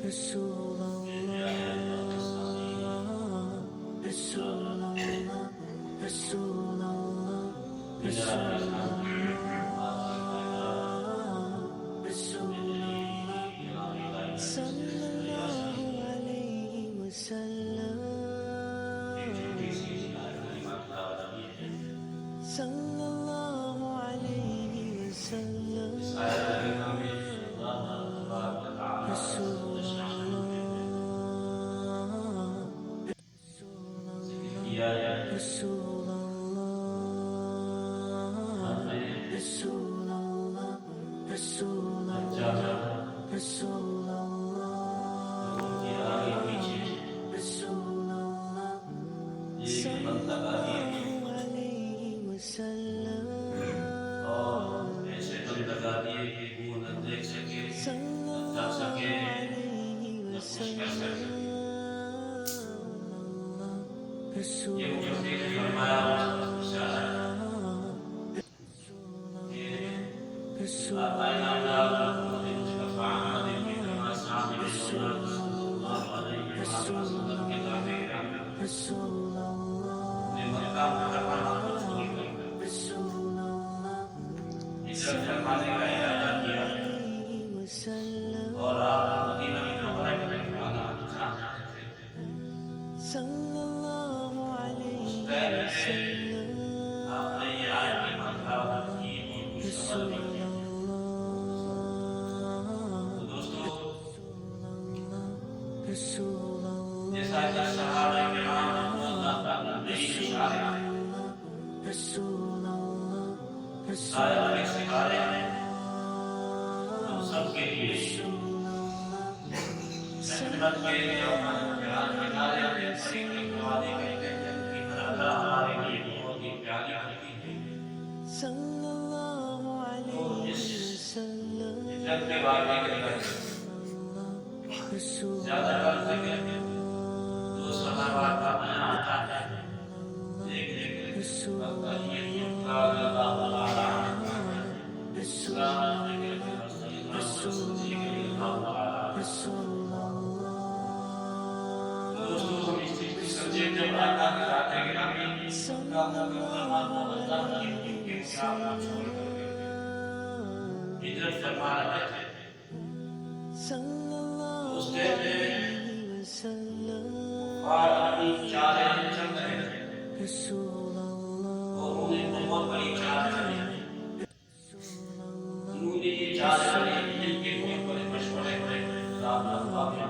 رسول الله رسول الله رسول الله رسول الله رسول الله صلى الله عليه وسلم صلى الله عليه وسلم رسول رسول الله رسول الله رسول الله رسول الله رسول الله صلى الله عليه وسلم ایسے دم لگا دیے کہ وہ نہ دیکھ سکے صلى نہ جا الله سکے عليه نہ کچھ کر وسلم سکے رسول یہ مجھے فرمایا اس رسول آئینہ اللہ محمد مصطفیٰ محمد مکرمہ صاحب رسول اللہ صلی اللہ علیہ وسلم کے تابع رہنا رسول الله نے مکہ مکرمہ رسول کر رسول الله ہجرت فرمانے کا ارادہ کیا وسلم اور آپ مدینہ منورہ میں آنا چاہتے تھے صلى الله عليه وسلم آپ نے یہ آیت مکہ کی اور کچھ عمل بھی کیا تو دوستو رسول الله جیسا کہ صحابہ کرام اللہ تعالیٰ نے اشارے رسول الله رسول آیت میں سکھائے ہیں ہم سب کے لیے محنت کے لیے اور قرآن کے نعرے کے طریقے کے وعدے کرتے ہیں کہ اللہ ہمارے لیے بہت ہی پیاری ہوتی ہے صلى الله عليه وسلم ہجرت کے واقعے کے بعد رسول زیادہ کر ذکر دو صحابہ کا بیان آتا ہے ایک ذکر رسول یہ رضی اللہ تعالیٰ عنہ دوسرا ذکر رسول اللہ تعالیٰ رسول الله دوستو ہم اس چیز کی سمجھے جب اللہ کے ذات گرامی کا مکرمہ کو اللہ کی حکم کے خلاف چھوڑ کر ہجرت فرما رہے تھے صلى الله اس ٹائم میں عليه وسلم اور اپنی چالیں چل رہے تھے رسول الله اور انہیں بہت بڑی چال چلی انہوں نے یہ چال چلی مل کے بہت بڑے مشورے ہوئے رام اللہ میں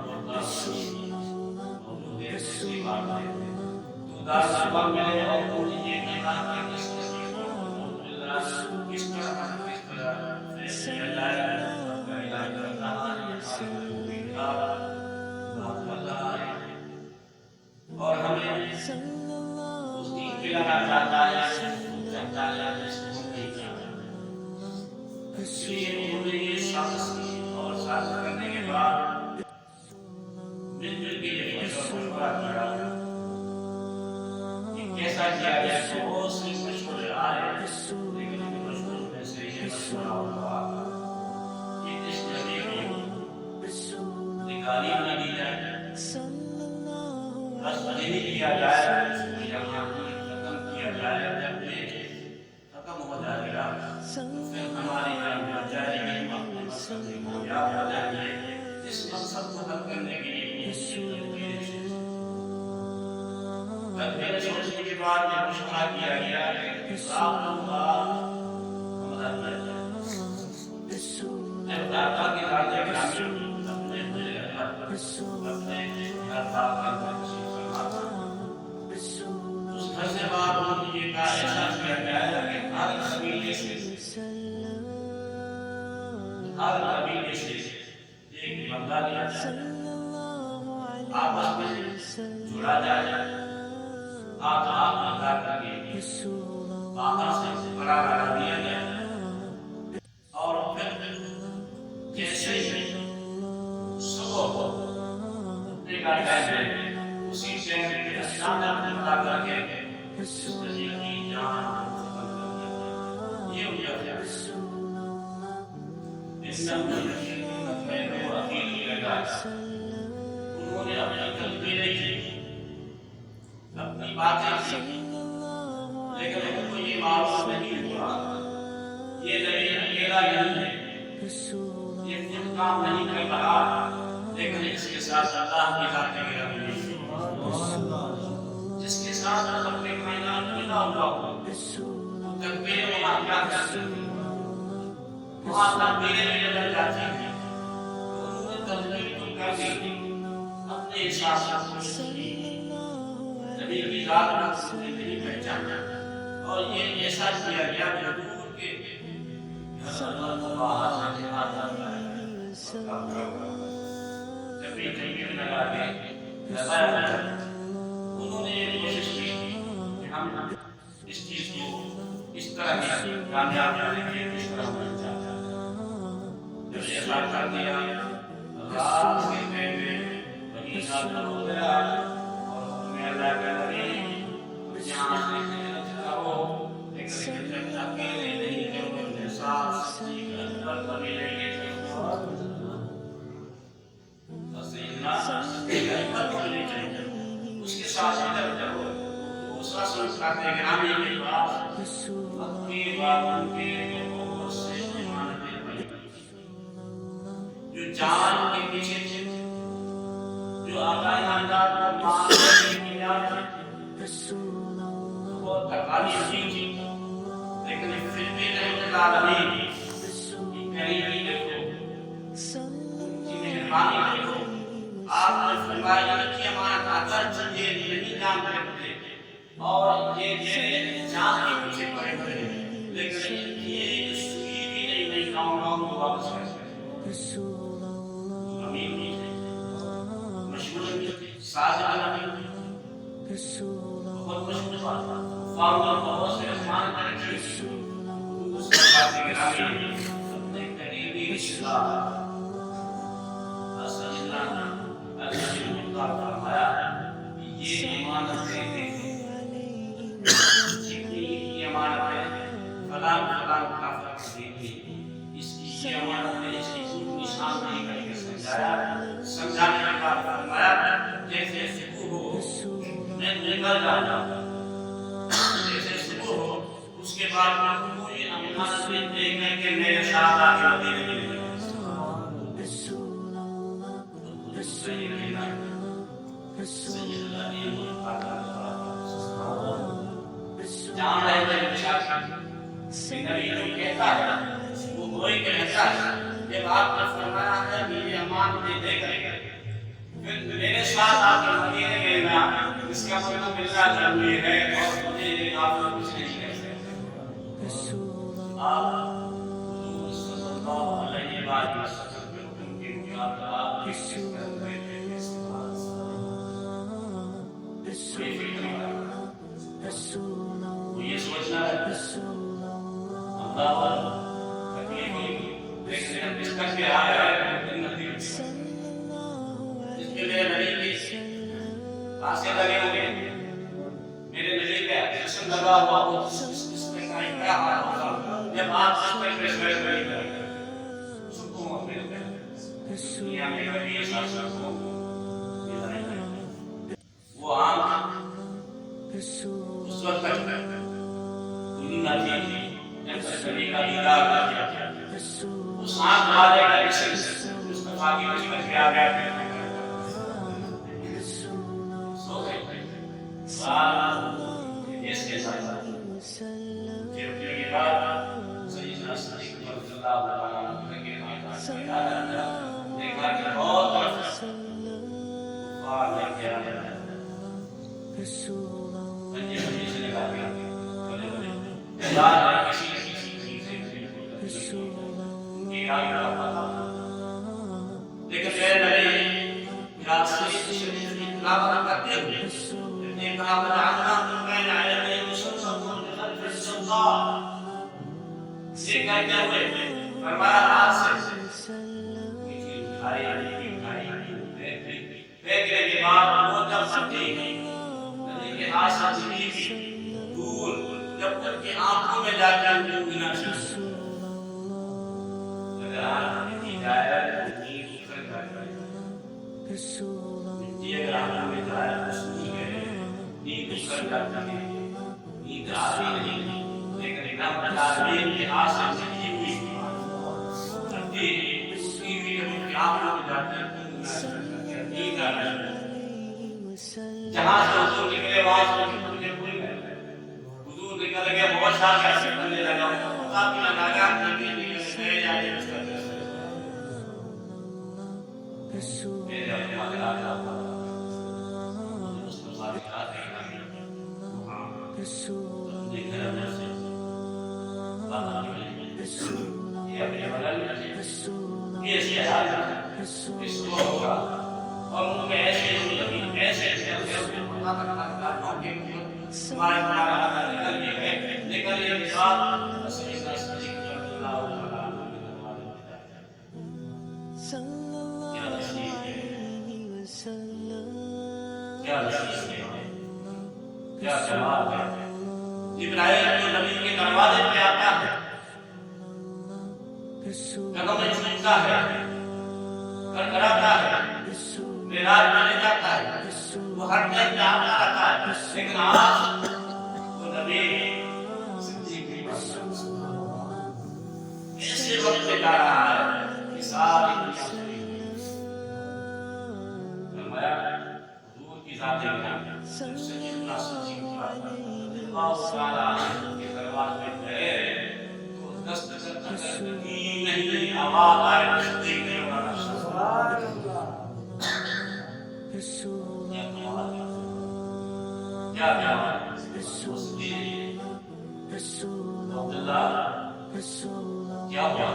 موجود ہے اس کی بات ہے تو دار صبح میں اور انہوں نے یہ کہا کہ اس کس طرح کس طرح کیا جائے اور ہمیں اس دین کے لگا جاتا ہے جاتا ہے جس کو نہیں جاتا اس لیے انہوں نے یہ سازش کی اور سازش کرنے کے بعد مل جل کے یہ مشورہ کیا کہ کیسا کیا جائے تو بہت سے مشورے آئے لیکن ان مشوروں میں سے یہ مشورہ ہوا کہ اس نبی کو نکالی نہ دی جائے بس نہیں کیا جائے یہاں ختم کیا جائے جب یہ ختم ہو جائے گا پھر ہماری جائے گی کامیاب ہو جائیں گے اس مقصد کو حل کرنے کے لیے میرے سوچنے کے بعد یہ مشورہ کیا گیا کہ رام اللہ جب دادا کے راجے گرامی اپنے اپنے گھر بار کا اس گھر سے بعد انہوں نے یہ کہا ایسا کیا گیا ہے کہ ہر قبیلے سے ایک بندہ لیا جائے آپس میں جڑا جائے آپ ادا کر کے باہر سے بڑا لگا دیا جائے اور پھر جیسے ہی صبح کو اپنے گھر بیٹھے اسی شہر کے اچانک ادا کر کے اس طریقے کی جان یہ ہو جاتا ہے اس سب میں وہ اکیل لگا اپنی باتیں کی، لیکن ان کو یہ معلوم نہیں ہوا یہ نبی اکیلا نہیں ہے، یہ خود کام نہیں کر رہا، لیکن اس کے ساتھ اللہ کی ذات گرامی ہے، جس کے ساتھ اپنے کائنات پیدا ہوا ہو، تکبیر وہاں کیا کرتی تھی، وہاں تکبیریں بھی بدل جاتی ہیں، انہوں نے تکبیر تو کر دی اپنے حساب سے کوشش کی، نبی کی ذات کو نہیں پہچانا، اور یہ ایسا کیا گیا جو دور کے جب بھی تکبیر لگا کے انہوں نے یہ کوشش کی کہ ہم اس چیز کو اس طرح کی کامیاب کرنے کے لیے اس طرح ہونا چاہتے ہیں، جب یہ بات کر دیا رات کے پہلے وہی ساتھ ہو گیا، اور میں اللہ کا نبی یہاں سے کرو، لیکن جب اکیلے نہیں جو میرے ساتھ سچی کا اندر بنی رہی ہے سیدنا سچی کا اندر بنی چاہیے، اس کے ساتھ ادھر جب دوسرا سنسکار گرامی کے بعد اپنی باتوں کے بہت سے ایمانتیں بنی، جو جان کے پیچھے تھے، جو آقائے نامدار کو مان کرنے کی یاد تھی، وہ تکالیف نہیں تھی، لیکن پھر بھی رحمت العالمین کی قریبی دیکھو، کی مہربانی دیکھو، آپ نے فرمایا کہ ہمارا اگر یہ نہیں جان کرتے اور یہ میرے جان کے پیچھے پڑے ہوئے ہیں، لیکن یہ سوئی بھی نہیں کھاؤں کو واپس کر سکتے، امین بھی تھے، مشہور بھی تھے، صادق نبی بہت مشہور بات، فاروق بہت سے عثمان کا رکھی، اس کا بات گرامی اپنے قریبی رشتہ دار سیدنا علی مطلق فرمایا کہ یہ امانتیں ہیں، جتنی امانت ہے فلاں فلاں کافر کو دی تھی، اس کی یہ امانت ہے، اس کی کوئی نشان نہیں کر کے سمجھانے کے بعد فرمایا جیسے صبح ہو میں نکل جانا، جیسے صبح ہو اس کے بعد میں کوئی امانت نہیں دے کر کے میرے ساتھ آگے مدینے میں لے گئے، جان رہے تھے نبی جو کہتا ہے وہ وہی کہتا ہے، جب آپ نے فرمایا ہے کہ یہ امانتیں دے کر پھر میرے ساتھ آپ کے مدینے میں نا، اس کا مطلب ملنا ضروری ہے، اور مجھے آپ کو کچھ نہیں کر سکتے، آپ حضور صلی اللہ علیہ وآلہ وسلم کے حکم کی مطابق اس طرح رہتے ہیں، کوئی فکر نہیں کرتا، وہ یہ سوچنا ہے اللہ پر تکلیف ہوئی، لیکن جب اس تک کے آیا ہے جس کے میرے نبی کی آنسیں لگے ہوئے، میرے نبی کا جسم لگا ہوا ہو، اس میں کیا حال ہوگا جب آپ اس پر پیشوے بڑی کریں سکون ملتے ہیں، دنیا میں کبھی ایسا سکون ملا نہیں، وہ آنکھ اس وقت تک کوئی نہ تھی جب نبی کا دیدار کر دیا، اس آنکھ والے کا جسم مصطفیٰ کی نسبت میں آ گیا، سو گئے اس کے ساتھ پھر کے بعد سیدنا صدیق رضی اللہ تعالیٰ عنہ کے دیکھا کہ بہت طرف کفار لے کے آ گیا، بنجے بنجے سے لگا گیا، بڑے بڑے یاد ہے کسی نہ کسی چیز سے ان کی آئی رہا تھا، لیکن میرے نبی راستے شریف کی تلاوت کرتے ہوئے نے کہا وجعلنا من بین عینیہ شمسا ومن خلف السماء، یہ کہتے ہوئے فرمایا آج سے پھینکنے کے بعد وہ جب بنتی نبی کے ہاتھ سے چلی تھی دور، جب تک کہ آنکھوں میں جا کر گنا شروع، اگر آنکھ کی جائے نیند اتر جائے، اگر آنکھوں میں جائے نیند کر جاتی ہے، نیند آتی نہیں، لیکن رب العالمین کے ہاتھ سے سجی ہوئی اٹھتی ہوئی جب قیام ہو جاتی ہے، نیند آ جاتی ہے۔ جہاں سے حضور نکلے وہاں سے مجھے بھول گئے، حضور نکل گئے بہت سال کیسے بننے لگا، پتا بھی نہ لگا نبی نکل گئے یا نہیں اس کا میرے اپنے حضرات مصطفیٰ کے ہاتھ وہاں دیکھنے لگے سے باہر نکلے، یہ اپنے بغل میں تھے، یہ ایسے حال اس کو ہوگا اور ان میں ایسے لگی ایسے ہمارے نکل یہ بات کیا رسیس ہے، کیا جواب ہے۔ جبرائیل جو نبی کے دروازے پہ آتا ہے، قدم چھوٹتا ہے، کڑکڑاتا ہے، معراج میں لے جاتا ہے، وہ ہر ٹائم پہ آتا رہتا ہے، لیکن آج وہ نبی صدیق کی بات ایسے وقت پہ جا رہا ہے کہ ساری دنیا فرمایا حضور کی ذات گرامی سیدنا صدیق کی بات اللہ تعالی کے دربار میں گئے تو دست نہیں آواز آئے صدیق نے بولا سبحان اللہ کیا جواب عبداللہ کیا ہوا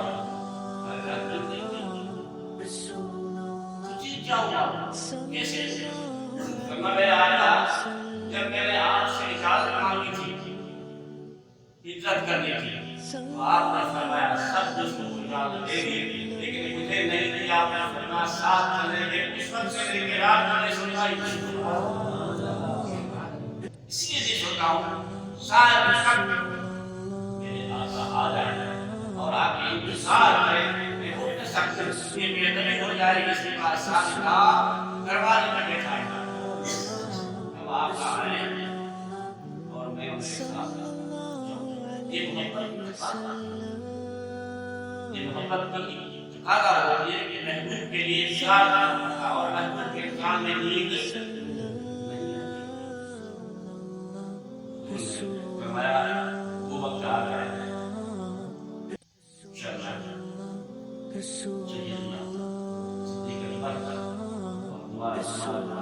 کیا ہوا کیسے میں آیا جب میں نے آپ سے اجازت مانگی تھی ہجرت کرنے کی تو آپ نے فرمایا سب کچھ کو اجازت دے دی لیکن مجھے نہیں دی، آپ نے فرمایا ساتھ چلیں گے، اس وقت سے لے کے رات میں نے سننا ہی اس لیے دیکھ ہوتا ہوں شاید میرے آقا آ جائے اور آپ کی انتظار کریں، میں ہو نہ سکتا یہ میرے دل ہو جائے گی اس کے بعد ساتھ کا دروازے میں بیٹھا ہے اب آپ آئے اور میں ان کے ساتھ یہ محبت کی تقاضا ہوتی ہے کہ محبوب کے لیے اشار کرنا اور محبوب کے کام میں نیند فرمایا وہ وقت آ گیا سیدنا صدیق اکبر اور ہمارے آقا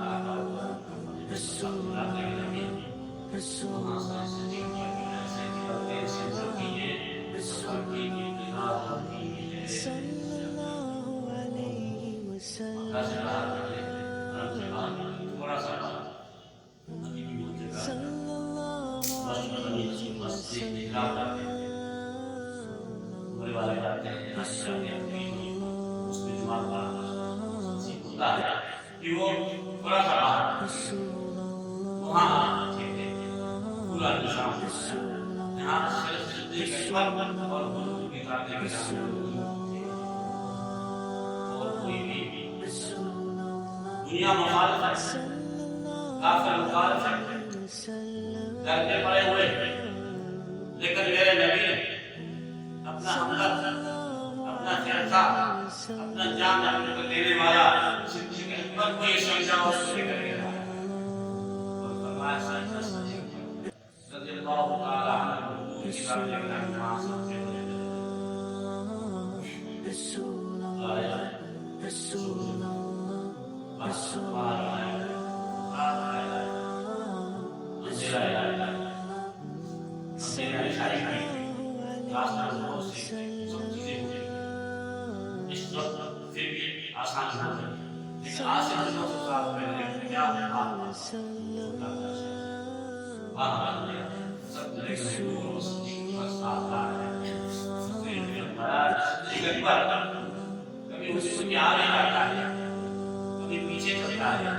دنیا مخالفت کافر مخالفت کرتے پڑے ہوئے، لیکن میرے نبی نے اپنا ہمدرد، اپنا چہتا، اپنا جان اپنے کو دینے والا صدیق اکبر کو یہ سمجھا اور اس کو لے کر گیا اور فرمایا سیدنا صدیق رضی اللہ تعالی عنہ حضور کی بات لے کر وہاں سے پیچھے چلتا ہے،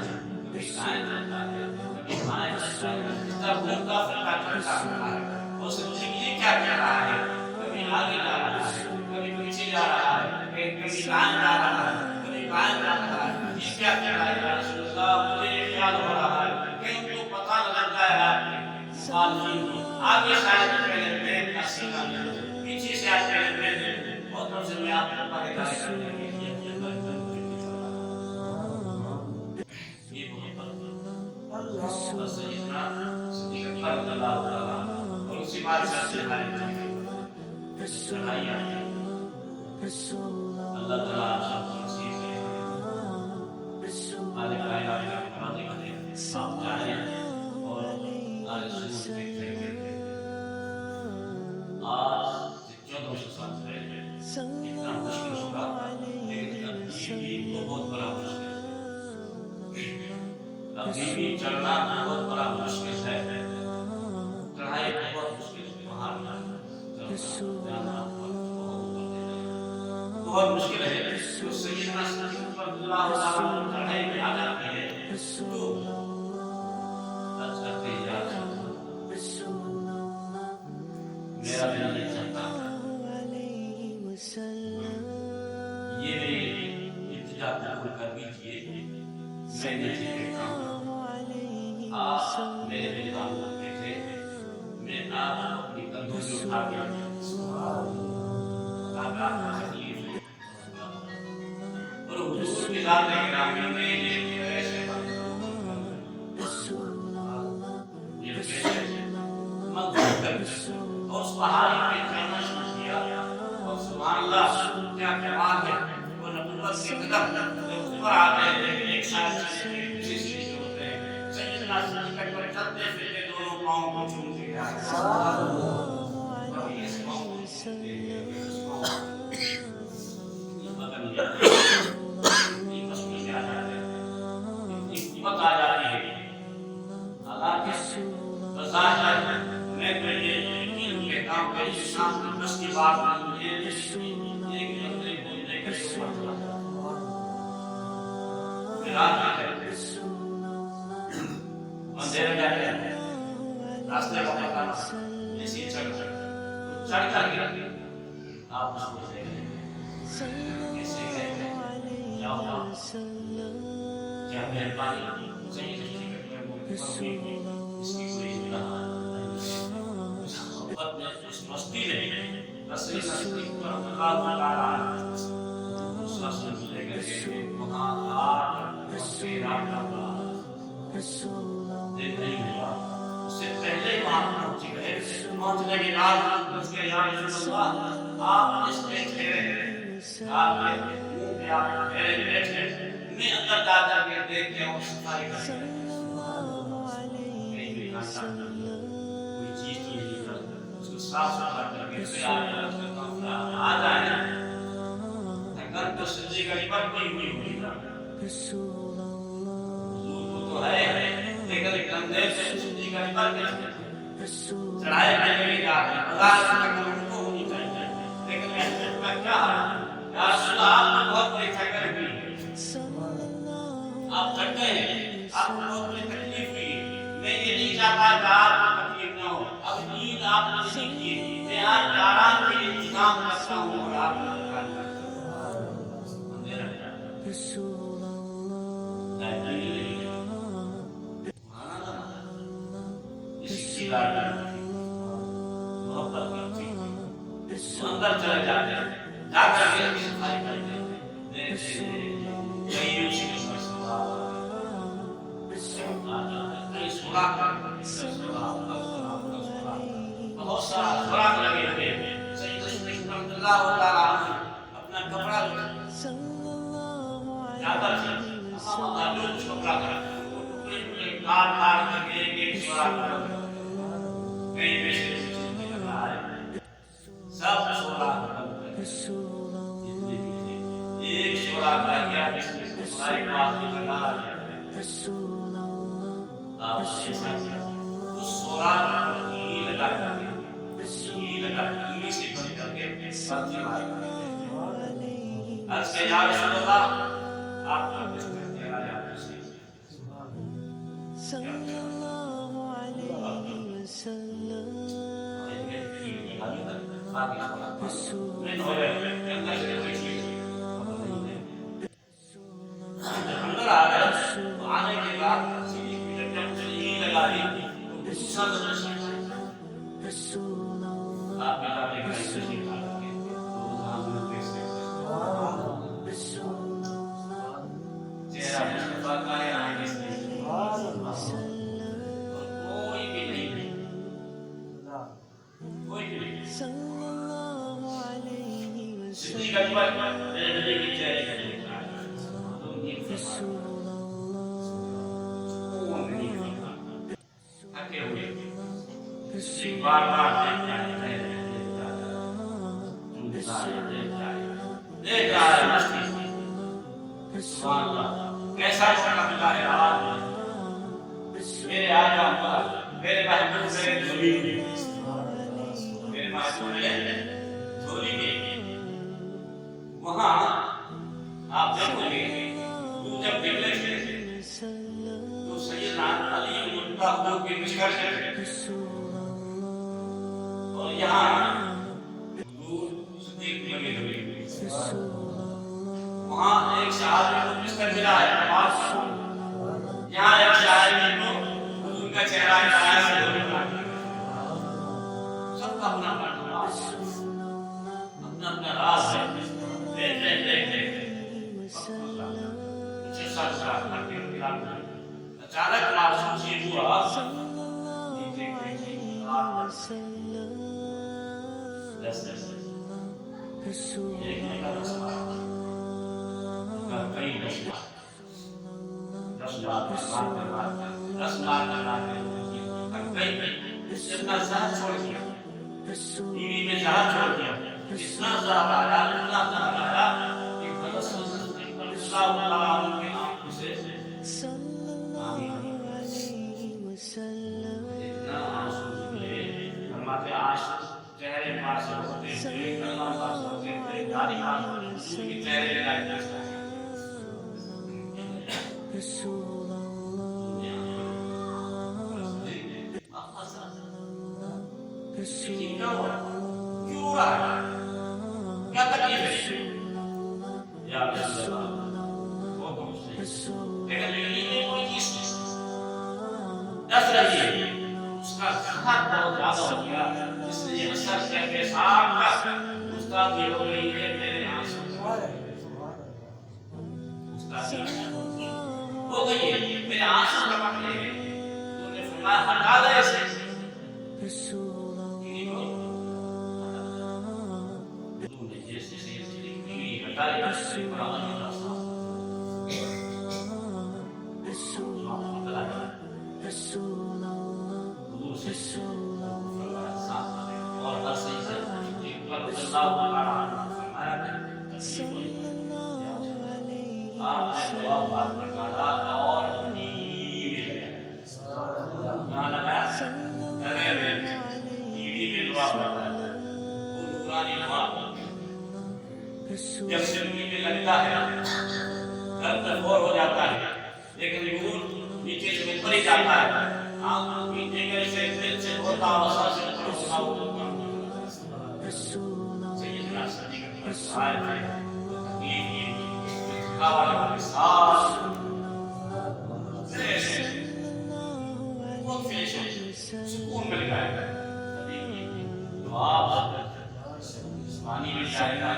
کبھی سائیں چلتا ہے، کبھی مائیں چلتا ہے، جتنا گھومتا پھرتا چلتا ہے اور زندگی کیا کہہ رہا ہے، کبھی آگے جا رہا ہے، کبھی پیچھے جا رہا ہے، کبھی دائیں جا رہا ہے، کبھی بائیں جا رہا ہے، یہ کیا کہہ رہا ہے یا رسول اللہ؟ مجھے خیال ہو رہا ہے کہ ان کو پتہ لگ گیا ہے اور سیدنا صدیق اکبر رضی اللہ تعالیٰ عنہ اور اسی بات سے چڑھائی آتی ہے اللہ تعالیٰ سب کو نصیب کرے مالک کائنات کا مراد کرے آپ جائیں اور آج رسول دیکھتے ہیں آج 1400 سال پہلے اتنا مشکل ہوگا لیکن ابھی بھی بہت بڑا مشکل ہے ابھی بھی چلنا بہت بڑا مشکل ہے چڑھائی بہت مشکل ہے وہاں جانا بہت مشکل ہے تو سیدنا صدیق رضی اللہ تعالیٰ عنہ چڑھائی میں آ جاتی ہے تو آج کرتے جا میرا دل نہیں چاہتا یہ میری التجا قبول کر دیجیے میں نیچے بیٹھا ہوں آپ میرے دل تعلق میں تھے میں آپ کو اپنی کندھوں سے اٹھا کے تکلیف اور حضور کی ذات گرامی میں یہ ایسے اور اس پہاڑی پہ چڑھنا شروع کیا اور سبحان اللہ کیا کمال ہے وہ نبوت کے قدم اوپر آتے ہیں لیکن ایک ساتھ چلنے کی کوشش نہیں ہوتے ہیں سیدنا صدیق اکبر چلتے پھرتے دونوں پاؤں کو چومتے ہیں کبھی اس پاؤں کو چومتے ہیں اس پاؤں کو بدل جاتے ہیں یہ مشکل کیا جاتے ہیں اتنی قوت آ جاتی ہے حالانکہ بظاہر میں تو یہ یقین کہتا ہوں کہ اسلام کی بس کی بات نہیں ہے ایک بندے کو لے کر اندھیرے جاتے ہیں راستے کا پتہ ایسی چڑھ کر گیا آپ اس کو دیکھیں کیسے کہتے ہیں کیا ہوا کیا مہربانی صحیح اس کی کوئی گناہ اس مستی نے رسول صدیق پر اللہ تعالیٰ اس رسول کو لے کر کے وہاں آٹھ مستی رات کا دن نہیں ہوا اس سے پہلے ہی وہاں پہنچنے کے بعد اس کے یا رسول اللہ آپ اس میں ٹھہرے آپ کے منہ پہ آپ ٹھہرے بیٹھے میں اندر جا کر کے دیکھ کے اور صفائی کر کے کوئی چیز تو نہیں کرتا اس کو صاف ستھرا کر کے پھر آ جائے اگر تو صدیق اکبر کوئی ہوئی نا حضور کو تو ہے لیکن کندھے سے صدیق اکبر کے چڑھائی پہ نہیں جا رہے بازار تک ان کو ہونی چاہیے لیکن میں کیا یا رسول اللہ آپ کو بہت بڑی فکر ہوئی آپ چڑھتے ہیں آپ کو بہت بڑی تکلیف ہوئی میں یہ نہیں چاہتا کہ آپ کو تکلیف نہ ہو اب نیند آپ نے نہیں کی میں آج آرام کے لیے انتظام کرتا ہوں اور آپ کو محبت کرتی اندر چلے جاتے ہیں جا کر کے صفائی کرتے ہیں کئی مشکل پر بہت سارا سوراخ لگے ہوئے سیدنا صدیق رضی اللہ تعالیٰ عنہ اپنا کپڑا زیادہ سے جو کپڑا کرا ٹکڑے کاٹ کر کے ایک سوراخ کئی پیسے سب سوراخ ایک سوراخ رہ گیا جس میں ہماری بات کی لگا آپ اس سوراخ لگا سے بند کر کے ساتھ چلائے عرض کہ یا رسول اللہ آپ کا بستر تیرا یا صلی اللہ علیہ وسلم اندر آ گئے آنے کے بعد لگا دی آپ بیٹا لے کر اسے سکھا کے چہرہ مصطفیٰ کا ہے آئے پر میرے نبی کے چہرے کو دیکھ رہا ہے تو نیند تھکے ہوئے بار بار دیکھتا ہے دیکھ رہا ہے مستی سبحان اللہ کیسا اللہ ہے آج میرے آقا پر میرے محبوب سے دھولی میرے محبوب نے دھولی گئی وہاں آپ دیکھو گے تو جب نکلے تھے تو سیدنا علی منتخب کے مشکل سے اور یہاں حضور صدیق لگے ہوئے وہاں ایک صحابی کو بستر ملا ہے نماز یہاں ایک صحابی کو حضور کا چہرہ آیا سے سب کا اپنا اپنا راز ہے دیکھ اچانک محسوس یہ ہوا اتنا زہر چھوڑ دیا ٹی وی میں زہر چھوڑ دیا اتنا زہر آیا اتنا زہر آیا کہ رسول صلی اللہ علیہ آنکھوں سے اتنا آنسو نکلے فرماتے عاشق چہرے پاس ہوتے تھے کلمہ پاس ہوتے تھے داڑھی پاس ہوتے تھے چہرے لائٹ جیسا کیوں رہا ہے کیا تکلیف ہے یا رسول اللہ وہ کچھ نہیں لیکن یہ کوئی چیز دس رہی ہے اس کا زہر بہت زیادہ ہو گیا اس لیے اثر کہتے صاحب کا استاد یہ ہو گئی ہے میرے آنسو استاد ہو گئی ہے میرے آنسو ٹپک رہے ہیں تو نے فرمایا ہٹا دے اسے اور ہر صحیح سے اللہ آپ نے دعا بات نکالا اور نیوی لگا کہاں لگا نیوی میں دعا پڑھتا ہے وہ نورانی دعا جب زندگی میں لگتا ہے درد دور ہو جاتا ہے لیکن نور نیچے سے اوپر ہی جاتا ہے آپ نیچے گئے سے دل سے ہوتا وسا سے ہوتا سیدنا صدیق اکبر صاحب ہے تکلیف کھاوانے والے ساتھ فریش ہے بہت فریش ہے سکون مل گیا ہے دعا جسمانی میں جائے گا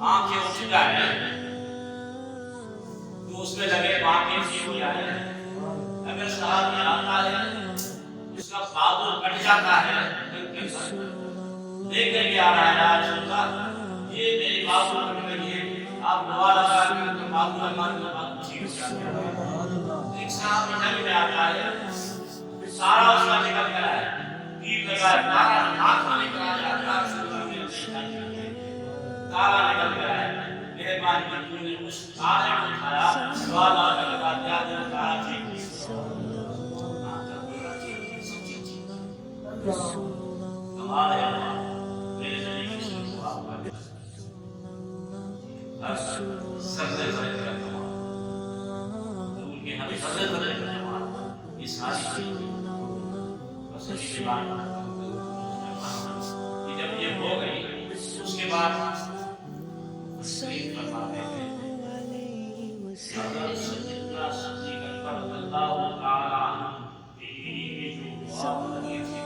آنکھیں اٹھ جائے تو اس میں لگے آنکھیں سی ہو جائے اگر صحابی آتا ہے اس کا بادل کٹ جاتا ہے لے کر کے آ رہا ہے یا رسول اللہ یہ میری بادل کٹ گئی ہے آپ دعا لگا کہ بادل ہمارے بادل ٹھیک ہو جاتا ہے ایک صحابی نبی میں آتا ہے سارا اس کا نکل گیا ہے تیر لگا ہے تارا ہاتھ میں نکل آیا یا رسول اللہ میرے تارا نکل گیا ہے مہربانی کی نے اس تارے کو اٹھایا دعا لگا دیا تارا ٹھیک کمال ہے میرے نبی کی سنت کو آپ کا سجدے کرے کا کمال حضور کے ہم سجدے کرے کا کمال یہ ساری چیزیں بس اس کے بعد جب یہ ہو گئی اس کے بعد تسلیم فرماتے ہیں حضرت سیدنا صدیق اکبر رضی اللہ تعالی عنہ کی جو دعا لگی تھی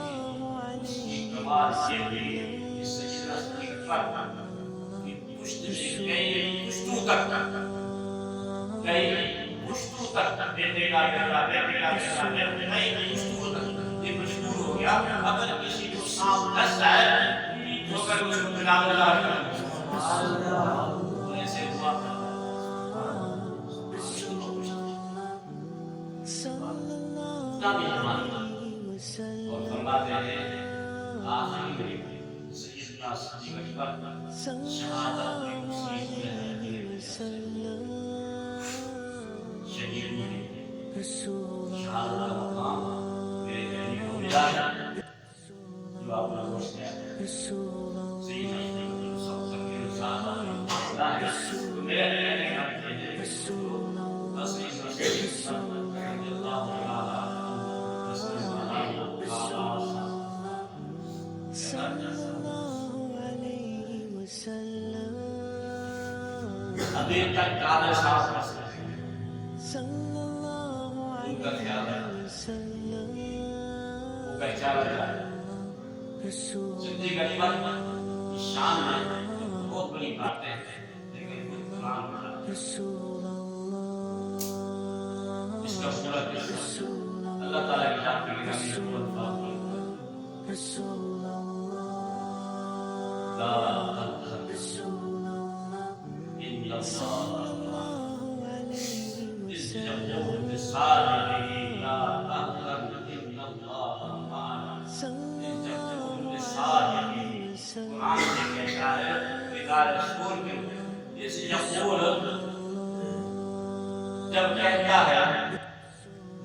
اس کی کمال یہ ہوئی کہ سیدنا صدیق اکبر کی پشت میں کئی پشتوں تک بیٹے کا کئی پشتوں تک یہ مجبور ہو گیا اگر کسی کو سانپ ڈس جائے تو کر اس کو ملا تو ایسے ہوا تب ایمان اور فرماتے ہیں آخری میں سیدنا صدیق اکبر شہادت میں مسلم شہید ہوئے شہادت کا مقام میرے نبی کو ملا ہے جو آپ نے گوشت کیا ہے سیدنا صدیق سب تک کے صحابہ میں ملا ہے تو میرے نبی کا کہتے ہیں اصلی رسول اللہ تعالی ابھی تک کعبہ صاف مسئلہ ہے ان کا خیال ہے وہ پہچانا جائے صدیق اکبر کی شان میں بہت بڑی باتیں ہیں لیکن وہ قرآن پڑھا اس کا پورا قصہ اللہ تعالیٰ کی ذات کی نبی کو الفاظ لا تنظر إن الله إذ يقول لصاحبه لا تحزن إن الله معنا إذ يقول لصاحبه قرآن نے کہتا ہے اذا رسول کے إذ يقول جب کہتا ہے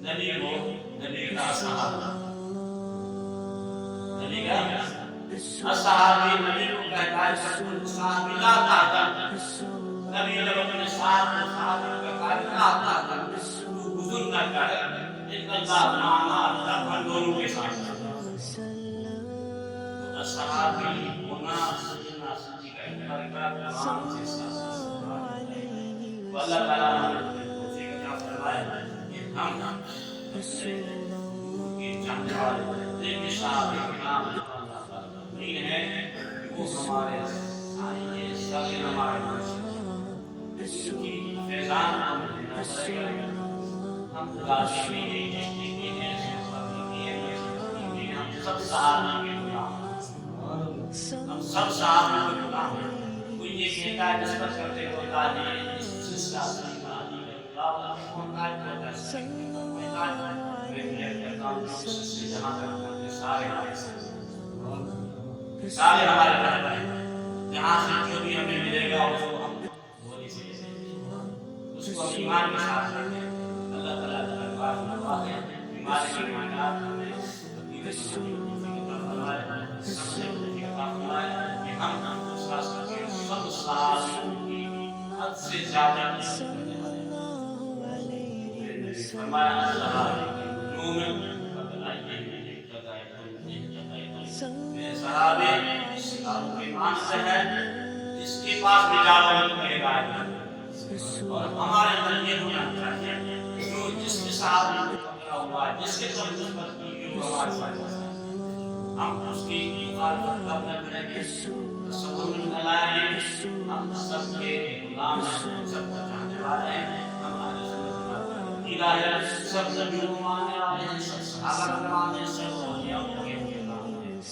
نبی کو نبی کا صحابہ نبی کا صحابی نبی کو کہتا ہے صحابی لا تحزن نبی جب اپنے صحابی کو کہتا ہے لا تحزن تو حضور نہ کرے ان اللہ معنا اللہ دونوں کے ساتھ تو صحابی ہونا سیدنا صدیق اکبر کا قرآن سے ساتھ تو اللہ تعالیٰ نے توفیق عطا فرمائے کہ ہم اپنے کی جان والے ایک صحابی کے نام نہیں ہے وہ ہمارے آئیے سارے ہمارے مرشد کی فیضان ہم دینا پڑے گا ہم لازم نہیں جشتی کی ہیں ہم سب صحابی کے غلام ہم سب صحابی کے غلام ہیں کوئی یہ کہتا ہے نسبت کرتے ہو تعلیم اس سلسلہ سے سارے ہمارے رہبر ہیں جہاں سے جو بھی ہمیں ملے گا اس کو ہم بولی سے اس کو ایمان کے ساتھ رکھیں اللہ تعالیٰ کے دربار میں دعا ہے بیماری کی مانات ہمیں تبدیل فرمائے سمجھنے کی عطا فرمائے کہ ہم اس راستے کے سب صحابیوں کی حد سے زیادہ فرمایا اللہ مومن صحابے صحابہ ایمان سے ہے جس کے پاس بھی جاؤ میرے گائے اور ہمارے اندر یہ ہونا چاہیے جو جس کے ساتھ پکڑا ہوا ہے جس کے ساتھ نسبت کی جو ہمارے پاس ہم اس کی مخالفت کب نہ کریں گے تصور میں لائیں ہم سب کے غلام ہیں سب کو چاہنے والے ہیں ہمارے ہدایت سب نبیوں ماننے والے ہیں سب صحابہ ماننے سب اولیاء کے ماننے